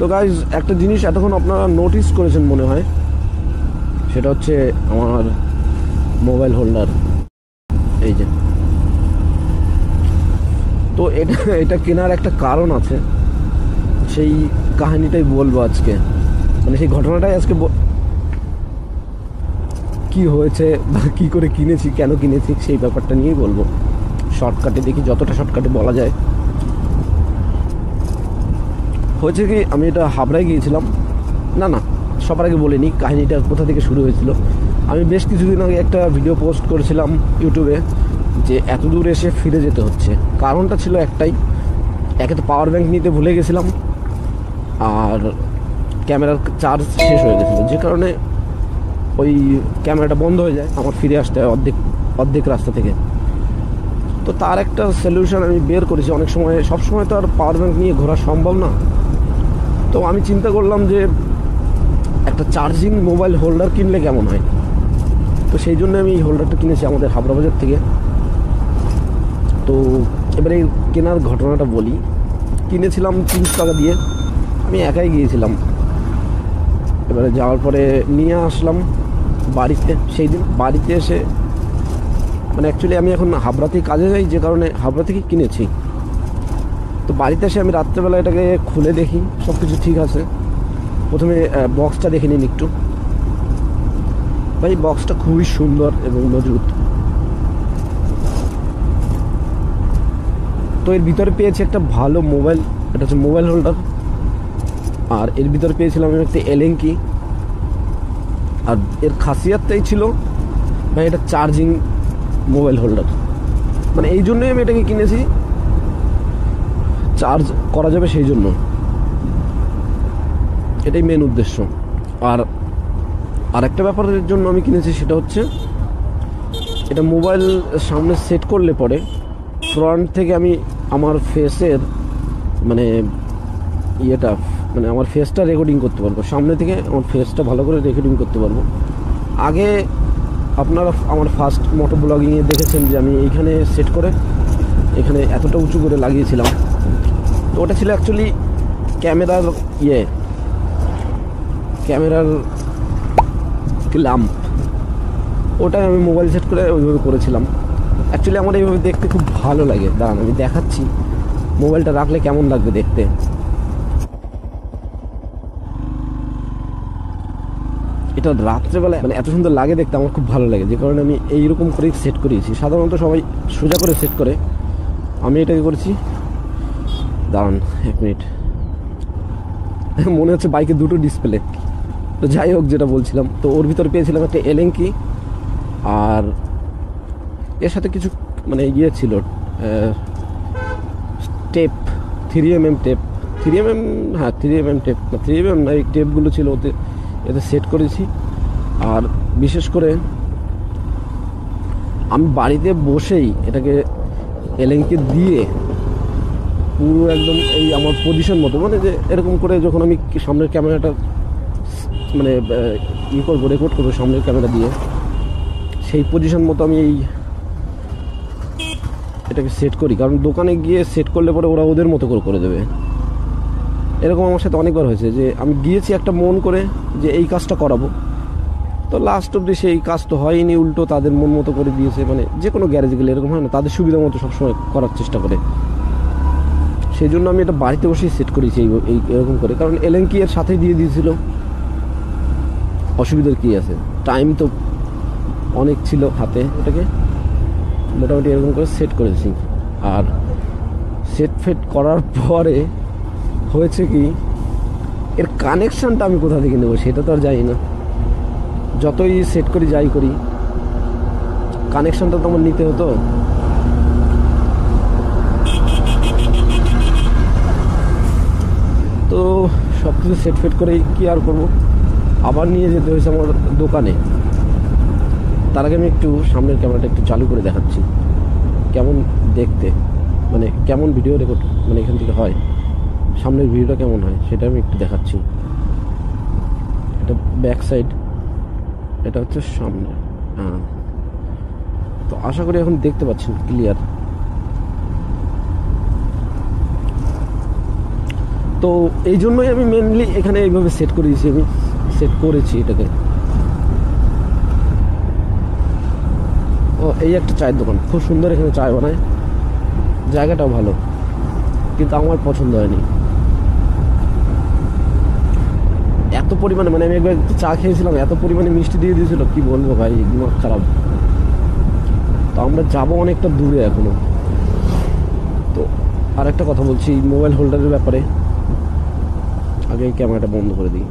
তো গাইজ একটা জিনিস এতক্ষণ আপনারা নোটিস করেছেন মনে হয়, সেটা হচ্ছে আমার মোবাইল হোল্ডার। এই যে, তো এটা কেনার একটা কারণ আছে, সেই কাহিনীটাই বলবো আজকে, মানে সেই ঘটনাটাই আজকে কি হয়েছে বা কী করে কিনেছি, কেন কিনেছি, সেই ব্যাপারটা নিয়েই বলবো। শর্টকাটে দেখি যতটা শর্টকাটে বলা যায়। হয়েছে কি, আমি এটা হাবড়ায় গিয়েছিলাম। না সবার আগে বলিনি কাহিনীটা কোথা থেকে শুরু হয়েছিল। আমি বেশ কিছুদিন আগে একটা ভিডিও পোস্ট করেছিলাম ইউটিউবে যে এত দূর এসে ফিরে যেতে হচ্ছে। কারণটা ছিল একটাই, একে তো পাওয়ার ব্যাংক নিতে ভুলে গেছিলাম, আর ক্যামেরার চার্জ শেষ হয়ে গেছিলো, যে কারণে ওই ক্যামেরাটা বন্ধ হয়ে যায়, আমার ফিরে আসতে হয় অর্ধেক রাস্তা থেকে। তো তার একটা সলিউশন আমি বের করেছি। অনেক সময়, সব সময় তো আর পাওয়ার ব্যাংক নিয়ে ঘোরা সম্ভব না। তো আমি চিন্তা করলাম যে একটা চার্জিং মোবাইল হোল্ডার কিনলে কেমন হয়। তো সেই জন্য আমি এই হোল্ডারটা কিনেছি আমাদের হাবড়া বাজার থেকে। তো এবারে কেনার ঘটনাটা বলি। কিনেছিলাম 300 টাকা দিয়ে, আমি একাই গিয়েছিলাম। এবারে যাওয়ার পরে নিয়ে আসলাম বাড়িতে। সেই দিন বাড়িতে এসে, মানে অ্যাকচুয়ালি আমি এখন হাবড়াতেই কাজে যাই, যে কারণে হাবড়া থেকে কিনেছি। তো বাড়িতে এসে আমি রাত্রেবেলা এটাকে খুলে দেখি সব কিছু ঠিক আছে। প্রথমে বক্সটা দেখে নিন একটু। ভাই বক্সটা খুবই সুন্দর এবং মজবুত। তো এর ভিতরে পেয়েছি একটা ভালো মোবাইল, এটা হচ্ছে মোবাইল হোল্ডার। আর এর ভিতরে পেয়েছিলাম আমি একটা এলেঙ্কি। আর এর খাসিয়াতটাই ছিল ভাই এটা চার্জিং মোবাইল হোল্ডার। মানে এই জন্যই আমি এটাকে কিনেছি, চার্জ করা যাবে সেই জন্য, এটাই মেন উদ্দেশ্য। আর একটা ব্যাপারের জন্য আমি কিনেছি, সেটা হচ্ছে এটা মোবাইল সামনে সেট করলে পরে ফ্রন্ট থেকে আমি আমার ফেসের মানে ইয়েটা, মানে আমার ফেসটা রেকর্ডিং করতে পারবো। সামনে থেকে আমার ফেসটা ভালো করে রেকর্ডিং করতে পারবো। আগে আপনারা আমার ফার্স্ট মোটো ব্লগিংয়ে দেখেছেন যে আমি এইখানে সেট করে এখানে এতটা উঁচু করে লাগিয়েছিলাম। তো ওটা ছিল অ্যাকচুয়ালি ক্যামেরার ল্যাম্প। ওটাই আমি মোবাইল সেট করে ওইভাবে করেছিলাম। অ্যাকচুয়ালি আমার এইভাবে দেখতে খুব ভালো লাগে। দাঁড়ান আমি দেখাচ্ছি মোবাইলটা রাখলে কেমন লাগবে দেখতে। এটা রাত্রেবেলায় মানে এত সুন্দর লাগে দেখতে, আমার খুব ভালো লাগে, যে কারণে আমি এইরকম করে সেট করিয়েছি। সাধারণত সবাই সোজা করে সেট করে, আমি এটাকে করেছি। দাঁড়ান 1 মিনিট, মনে হচ্ছে বাইকে দুটো ডিসপ্লে। তো যাই হোক, যেটা বলছিলাম, তো ওর ভিতরে পেয়েছিলাম একটা এলেঙ্কি। আর এর সাথে কিছু মানে ইয়ে ছিল, টেপ, 3mm টেপ, 3mm, হ্যাঁ 3mm টেপ, 3mm না, এই টেপগুলো ছিল এতে সেট করেছি। আর বিশেষ করে আমি বাড়িতে বসেই এটাকে এলেঙ্কি দিয়ে পুরো একদম এই আমার পজিশন মতো, মানে যে এরকম করে যখন আমি সামনের ক্যামেরাটা মানে করবো, রেকর্ড করবো সামনের ক্যামেরা দিয়ে, সেই পজিশন মতো আমি এটাকে সেট করি। কারণ দোকানে গিয়ে সেট করলে পরে ওরা ওদের মতো করে দেবে। এরকম আমার সাথে অনেকবার হয়েছে যে আমি গিয়েছি একটা মন করে যে এই কাজটা করাবো, তো লাস্ট অব্দি সেই কাজ তো হয়নি, উল্টো তাদের মন মতো করে দিয়েছে। মানে যে কোনো গ্যারেজে গেলে এরকম হয় না, তাদের সুবিধা মতো সবসময় করার চেষ্টা করে। সেই জন্য আমি এটা বাড়িতে বসেই সেট করেছি এই এরকম করে। কারণ এলেঙ্কি এর সাথেই দিয়ে দিয়েছিল, অসুবিধার কী আছে, টাইম তো অনেক ছিল হাতে, এটাকে মোটামুটি এরকম করে সেট করেছি। আর সেট করার পরে হয়েছে কি, এর কানেকশানটা আমি কোথা থেকে নেবো সেটা তো আর জানি না। যতই সেট করি যাই করি, কানেকশানটা তো আমার নিতে হতো। তো সব কিছু সেট করেই কি আর করবো, আবার নিয়ে যেতে হয়েছে আমার দোকানে। তার আগে আমি একটু সামনের ক্যামেরাটা একটু চালু করে দেখাচ্ছি কেমন দেখতে, মানে কেমন ভিডিও রেকর্ড মানে এখান থেকে হয়, সামনের ভিডিওটা কেমন হয় সেটা আমি একটু দেখাচ্ছি। এটা ব্যাক সাইড, এটা হচ্ছে সামনে। হ্যাঁ, তো আশা করি এখন দেখতে পাচ্ছেন ক্লিয়ার। তো তো এই জন্যই আমি মেনলি এখানে এইভাবে সেট করে দিয়েছি, আমি সেট করেছি এটাকে। ও এই একটা চায়ের দোকান, খুব সুন্দর এখানে চায় বানায়, জায়গাটাও ভালো, কিন্তু আমার পছন্দ হয়নি এত পরিমাণে। মানে আমি একবার চা খেয়েছিলাম, এত পরিমাণে মিষ্টি দিয়ে দিয়েছিল, কি বলবো ভাই, দিমাগ খারাপ। তো আমরা যাবো অনেকটা দূরে এখনো। তো আর একটা কথা বলছি মোবাইল হোল্ডারের ব্যাপারে, আগে ক্যামেরাটা বন্ধ করে দিই।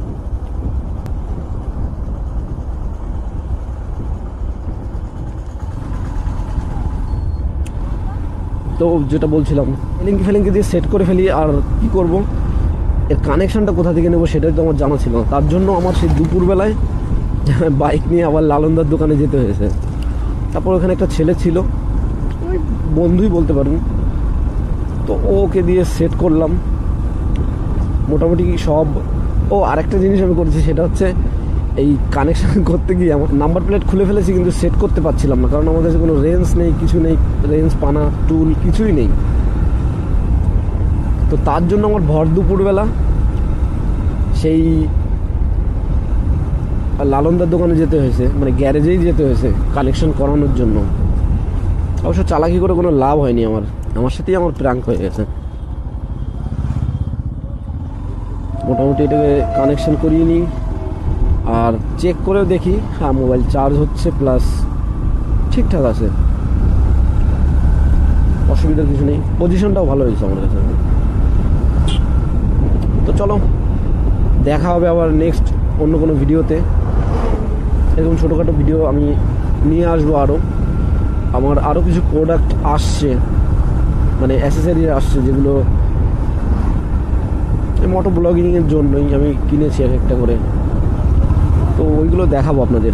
তো যেটা বলছিলাম, ফেলিংকি দিয়ে সেট করে ফেলি, আর কি করব, এর কানেকশানটা কোথা থেকে নেবো সেটাই তো আমার জানা ছিল না। তার জন্য আমার সেই দুপুরবেলায় বাইক নিয়ে আবার লালনদার দোকানে যেতে হয়েছে। তারপর ওখানে একটা ছেলে ছিল, ওই বন্ধুই বলতে পারেন, তো ওকে দিয়ে সেট করলাম মোটামুটি সব। ও আরেকটা জিনিস আমি করেছি, সেটা হচ্ছে এই কানেকশান করতে গিয়ে আমার নাম্বার প্লেট খুলে ফেলেছি, কিন্তু সেট করতে পারছিলাম না, কারণ আমাদের কোনো রেঞ্জ নেই, কিছু নেই, রেঞ্জ পানা টুল কিছুই নেই। তো তার জন্য আমার ভর দুপুরবেলা সেই লালনদার দোকানে যেতে হয়েছে, মানে গ্যারেজেই যেতে হয়েছে কানেকশন করানোর জন্য। অবশ্য চালাকি করে কোনো লাভ হয়নি, আমার সাথেই আমার প্র্যাঙ্ক হয়ে গেছে। মোটামুটি এটাকে কানেকশন করিয়ে নিই, আর চেক করেও দেখি, হ্যাঁ মোবাইল চার্জ হচ্ছে, প্লাস ঠিকঠাক আছে, অসুবিধার কিছু নেই, পজিশনটাও ভালো হয়েছে আমার কাছে। তো চলো, দেখা হবে আবার নেক্সট অন্য কোনো ভিডিওতে। এরকম ছোটোখাটো ভিডিও আমি নিয়ে আসবো আরও। আমার আরও কিছু প্রোডাক্ট আসছে, মানে অ্যাসেসরিজ আসছে, যেগুলো মোটো ব্লগিংয়ের জন্যই আমি কিনেছি এক একটা করে। তো ওইগুলো দেখাবো আপনাদের।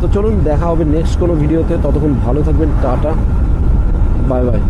তো চলুন, দেখা হবে নেক্সট কোনো ভিডিওতে। ততক্ষণ ভালো থাকবেন, টাটা, বাই বাই।